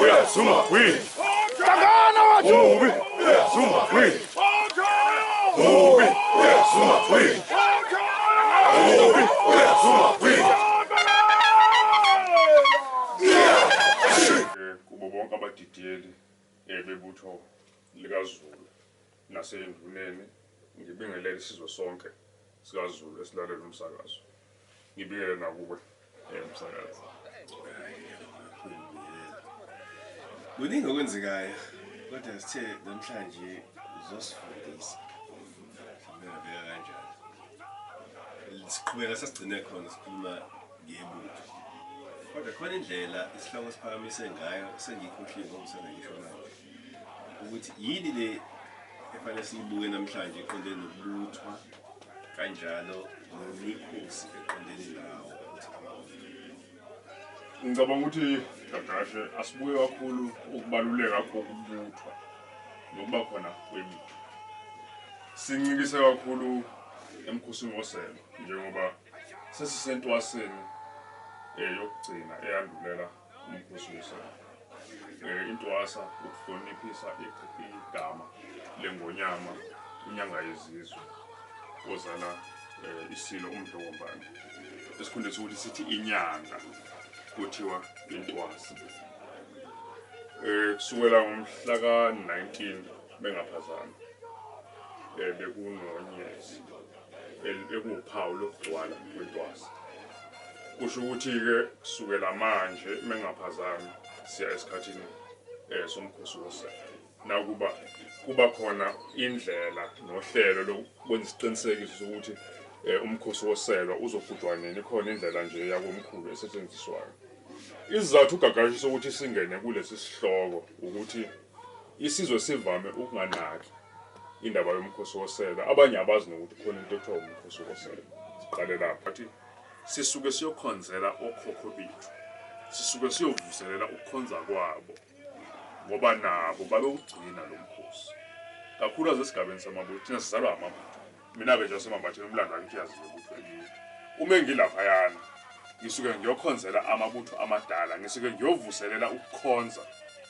uyazuma wini hlangana wathi mubi uyazuma wini mubi uyazuma wini mubi uyazuma wini kubo bonke abadidiyeli bebutho likaZulu nasenduneni ngibingelele isizwe sonke sikaZulu esilalela umsakazo ngibingelele nakuwe umsakazo kuningi okwenzekayo kodwa sithe namhlanje uzosifundisa mhlawumbe kanjani siqhubeka sasigcine khona sikhuluma ngebutho kodwa khona indlela isihloko siphakamise ngayo sengikhohliwe ngokusana ngisho nawe ukuthi yini le efanele siyibuke namhlanje eqondene nokubuthwa kanjalo nemikhosi eqondene nawo ngicabanga ukuthi Gagashe asibuke kakhulu ukubaluleka kokubuthwa nokuba khona kwemiphi sincikise kakhulu emkhosini woselo njengoba sesisentwaseni yokugcina eyandulela umkhosi woselo intwasa ukuhloniphisa igama lengonyama inyanga yezizwe ozala isilo umdlokombane esikhundleni sokuthi sithi inyanga kuthiwa intwasa kusukela ngomhla ka-19 bengaphazami bekunonyezi ekuwuphawu lokugcwala kwentwasa kusho ukuthi-ke kusukela manje bengaphazami siya esikhathini somkhosi woselo nakuba kuba khona indlela nohlelo lokwenza isiqinisekiso sokuthi umkhosi woselwa uzogudwa nini khona indlela nje yakomkhulu esetshenziswayo isizathu uGagashe sokuthi singene kulesi sihloko ukuthi isizwe sivame ukunganaki indaba yomkhosi woselwa abanye abazi nokuthi khona into ekuthiwa umkhosi woselwa siqale lapha athi sisuke siyokhonzela okhokho bethu sisuke siyovuselela ukukhonza kwabo ngoba nabo babewugcina lo mkhosi kakhulu esigabeni samabutho thina sizalwa amabutho mina nje asemambatheni umlando akithi yazi ukuthi uma ngilapha yana ngisuke ngiyokhonzela amabutho amadala ngisuke ngiyovuselela ukukhonza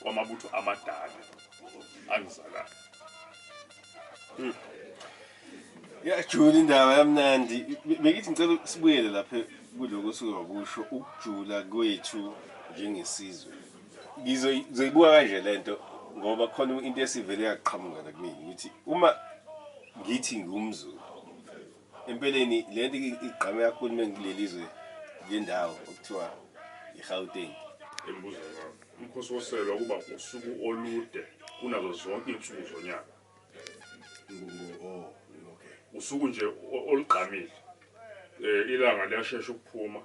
kwamabutho amadala angizala ya Jule indaba yamnandi bekithi ngicela sibuyele lapha kuloko osuke wakusho ukujula kwethu njengesizwe ngizoyibuka kanje lento ngoba khona into esivele yaqhamuka la kimi ukuthi uma ngithi ngumZulu empeleni lento igqame kakhulu mengilelizwe lendawo okuthiwa iGauteng embuzo wami umkhosi woselwa kuba usuku olude kunazo zonke insuku zonyaka usuku nje olugqamile ilanga liyashesha ukuphuma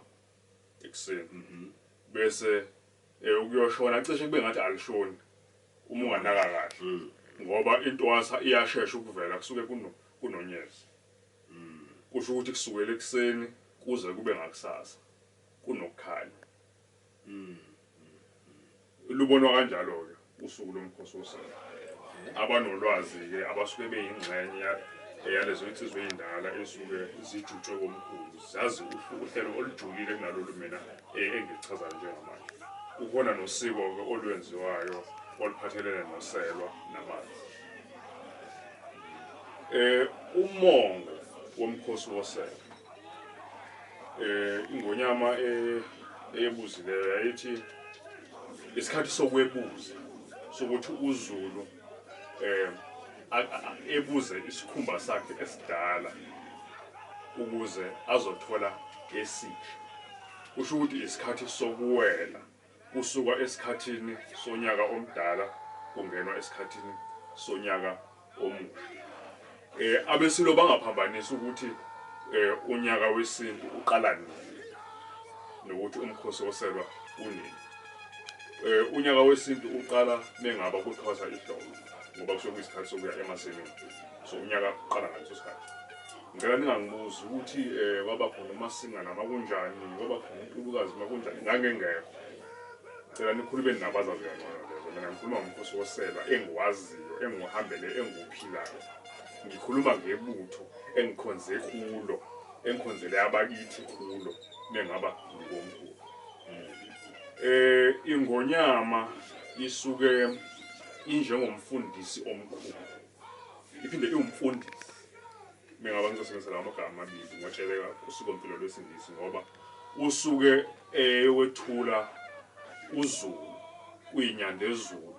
ekuseni bese ukuyoshona cishe kube ngathi alishoni uma unganaka kahle ngoba intwasa iyashesha ukuvela kusuke kunonyezi kusho ukuthi kusukela ekuseni kuze kube ngakusasa kunokukhanya lubonwa kanjalo ke usuku lomkhosi woselwa abanolwazi-ke abasuke beyingxenye eyalezo insizwe ey'ndala esuke zijutshwe komkhulu zazi uhlelo olujulile kunalolu mina engilichazayo njengamanje ukhona nosiko-ke olwenziwayo oluphathelene noselwa namanzi umongo womkhosi woselwa ingonyama eyebuzileyo yayithi isikhathi sokwebuza sokuthi uZulu ebuze isikhumba sakhe esidala ukuze azothola esisha kusho ukuthi isikhathi sokuwela kusuka esikhathini sonyaka omdala kungenwa esikhathini sonyaka omusha abesilo bangaphambanisa ukuthi unyaka wesintu uqala nini nokuthi umkhosi woselwa unini unyaka wesintu uqala mengaba kuthwasa ihlobo ngoba kusuke isikhathi sokuya emasimini so unyaka uqala ngaleso sikhathi ngicela ningangibuzi ukuthi kwaba khona uMasinga nama kunjani kwaba khona uNtulukazi makunjani ngangengekho ngicela nikhulumeni nabazazi kangcono lezo mina ngikhuluma ngomkhosi woselwa engiwaziyo engiwahambele enguphilayo ngikhuluma ngebutho engikhonze kulo engikhonzele abakithi kulo nengaba ngomkhulu Ingonyama isuke injengomfundisi omkhulu, iphinde iwumfundisi. Mengaba ngizosebenzisa lawo magama amabili ngotsheleka usikompilo lwesingisi ngoba usuke wethula uZulu kuyinyanda ezulu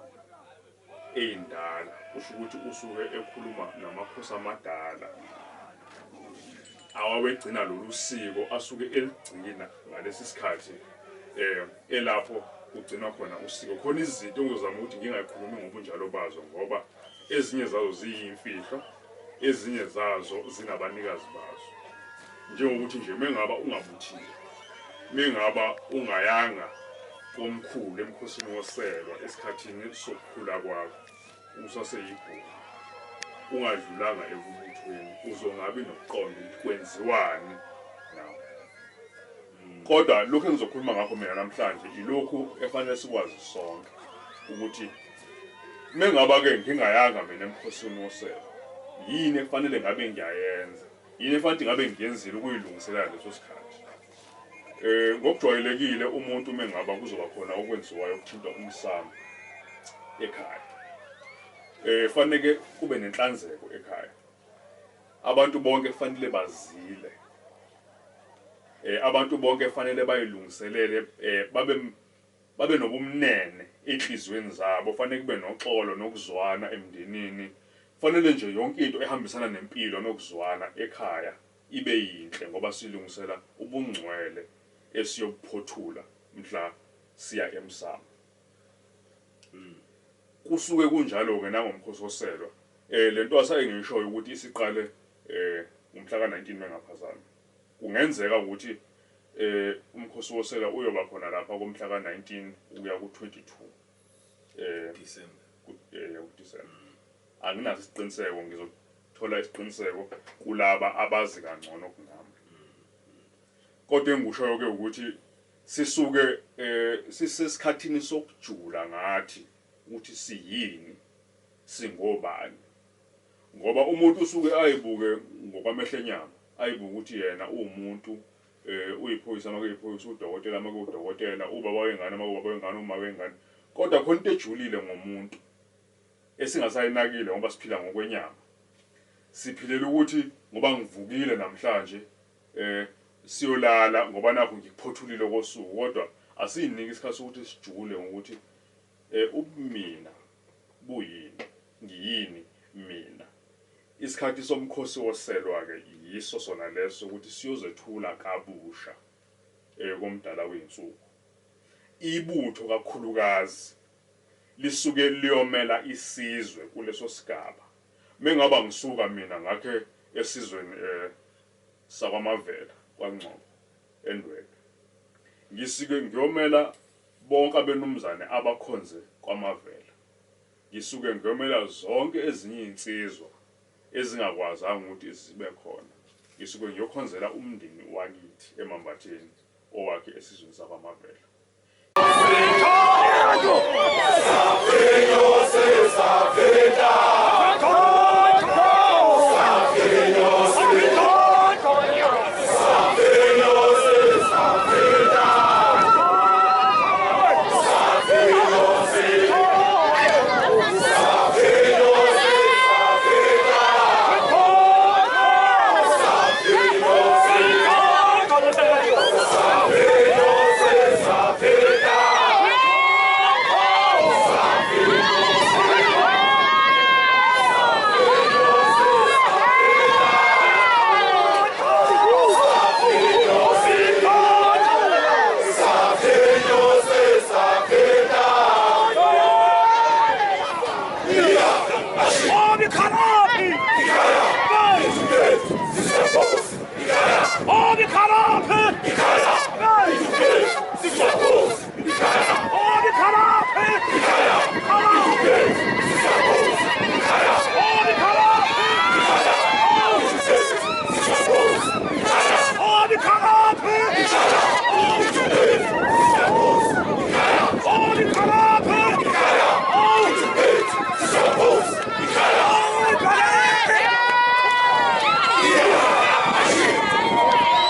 eyindala, kusho ukuthi usuke ekhuluma namakhosi amadala awawegcina lolu siko asuke eligcina ngalesi sikhathi elapho kugcinwa khona usiko. Khona izinto engizozama ukuthi ngingayikhulumi ngobunjalo bazo ngoba ezinye zazo ziyimfihlo, ezinye zazo zinabanikazi bazo. Njengokuthi nje mengaba ungabuthile, mengaba ungayanga komkhulu emkhosini woselwa esikhathini sokukhula kwakho usaseyibhuku, ungadlulanga ebubuthweni, uzongabi nokuqonda ukuthi kwenziwani nawe. Kodwa lokhu engizokhuluma ngakho mina namhlanje ilokhu efanele sikwazi sonke ukuthi mengaba-ke ngingayanga mina emkhosini woselwa, yini efanele ngabe ngiyayenza, yini efanele ngabe ngiyenzile ukuyilungiselela leso sikhathi. Ngokujwayelekile umuntu mengaba kuzoba khona okwenziwayo ukuthinta umsamo ekhaya, fanele kube nenhlanzeko ekhaya. Abantu bonke kufanele bazile, abantu bonke kufanele bayilungiselele, babe nobumnene enhlizweni zabo, fanele kube noxolo nokuzwana emndenini. Fanele nje yonke into ehambisana nempilo nokuzwana ekhaya ibe yinhle ngoba silungisela ubungcwele esiyobuphothula mhla siya emsamo. Kusuke kunjalo-ke nangomkhosi woselwa. Lento asayingishoyo ukuthi isiqale umhla ka-19 mengaphazami. Kungenzeka ukuthi umkhosi woselwa uyoba khona lapha komhla ka-19 ukuya ku-22 Disemba. Anginaso isiqiniseko, ngizothola isiqiniseko kulaba abazi kangcono kunami. Kodwa engikushoyo-ke ukuthi sisuke sisesikhathini sokujula ngathi ukuthi siyini, singobani. Ngoba umuntu usuke ayibuke ngokwamehlo enyama, ayibuke ukuthi yena uwumuntu, uyiphoyisa makuyiphoyisa, udokotela makudokotela, ubaba wengane makubaba wengane, uma wengane. Kodwa khona into ejulile ngomuntu esingasayinakile ngoba siphila ngokwenyama. Siphilela ukuthi ngoba ngivukile namhlanje siyolala ngoba nakho ngikuphothulile kosuku, kodwa asiyiniki isikhathi sokuthi sijule ngokuthi ubumina buyini, ngiyini mina. Isikhathi somkhosi woselwa-ke yiso sona leso ukuthi siyozethula kabusha komdala wey'nsuku. Ibutho kakhulukazi lisuke liyomela isizwe kuleso sigaba. Mengaba ngisuka mina ngakhe esizweni sakwamavela kwaNgcobo eNdwele, ngisuke ngiyomela bonke abenumzane abakhonze kwamavela, ngisuke ngiyomela zonke ezinye insizwa ezingakwazanga ukuthi zibe khona, ngisuke ngiyokhonzela umndeni wakithi eMambatheni owakhe esizweni sakwamavela. Saphenyo sesavela